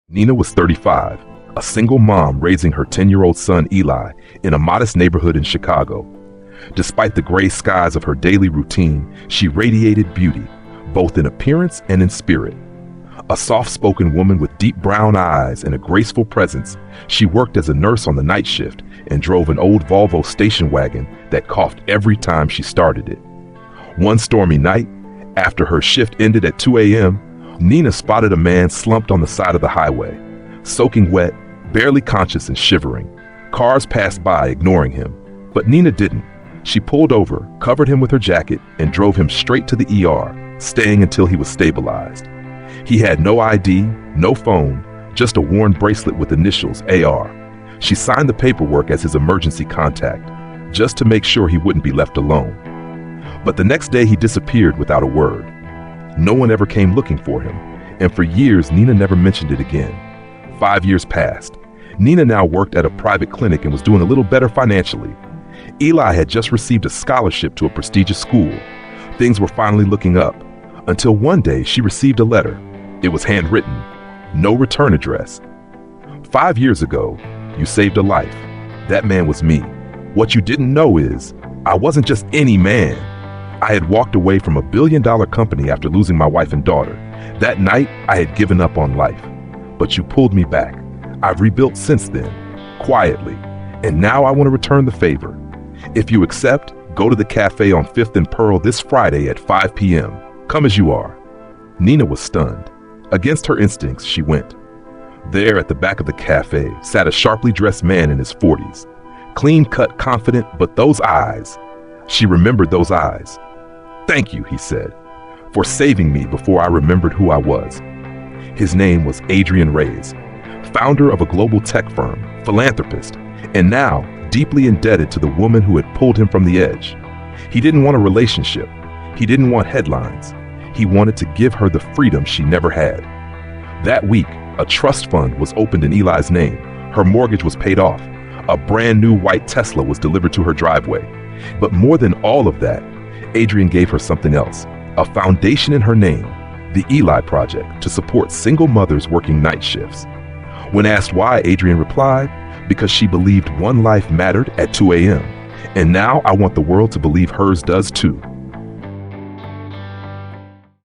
Nina was 35, a single mom raising her 10-year-old son Eli in a modest neighborhood in Chicago. Despite the gray skies of her daily routine, she radiated beauty, both in appearance and in spirit. A soft-spoken woman with deep brown eyes and a graceful presence, she worked as a nurse on the night shift and drove an old Volvo station wagon that coughed every time she started it. One stormy night, after her shift ended at 2 a.m., Nina spotted a man slumped on the side of the highway, soaking wet, barely conscious and shivering. Cars passed by, ignoring him, but Nina didn't. She pulled over, covered him with her jacket, and drove him straight to the ER, staying until he was stabilized. He had no ID, no phone, just a worn bracelet with initials AR. She signed the paperwork as his emergency contact, just to make sure he wouldn't be left alone. But the next day he disappeared without a word. No one ever came looking for him, and for years Nina never mentioned it again. 5 years passed. Nina now worked at a private clinic and was doing a little better financially. Eli had just received a scholarship to a prestigious school. Things were finally looking up, until one day she received a letter. It was handwritten, no return address. 5 years ago, you saved a life. That man was me. What you didn't know is, I wasn't just any man. I had walked away from $1 billion company after losing my wife and daughter. That night, I had given up on life. But you pulled me back. I've rebuilt since then, quietly, and now I want to return the favor. If you accept, go to the cafe on 5th and Pearl this Friday at 5 p.m. Come as you are. Nina was stunned. Against her instincts, she went. There at the back of the cafe sat a sharply dressed man in his 40s. Clean-cut, confident, but those eyes. She remembered those eyes. Thank you, he said, for saving me before I remembered who I was. His name was Adrian Reyes, founder of a global tech firm, philanthropist, and now deeply indebted to the woman who had pulled him from the edge. He didn't want a relationship. He didn't want headlines. He wanted to give her the freedom she never had. That week, a trust fund was opened in Eli's name. Her mortgage was paid off. A brand new white Tesla was delivered to her driveway. But more than all of that, Adrian gave her something else, a foundation in her name, the Eli Project, to support single mothers working night shifts. When asked why, Adrian replied, because she believed one life mattered at 2 a.m. And now I want the world to believe hers does too.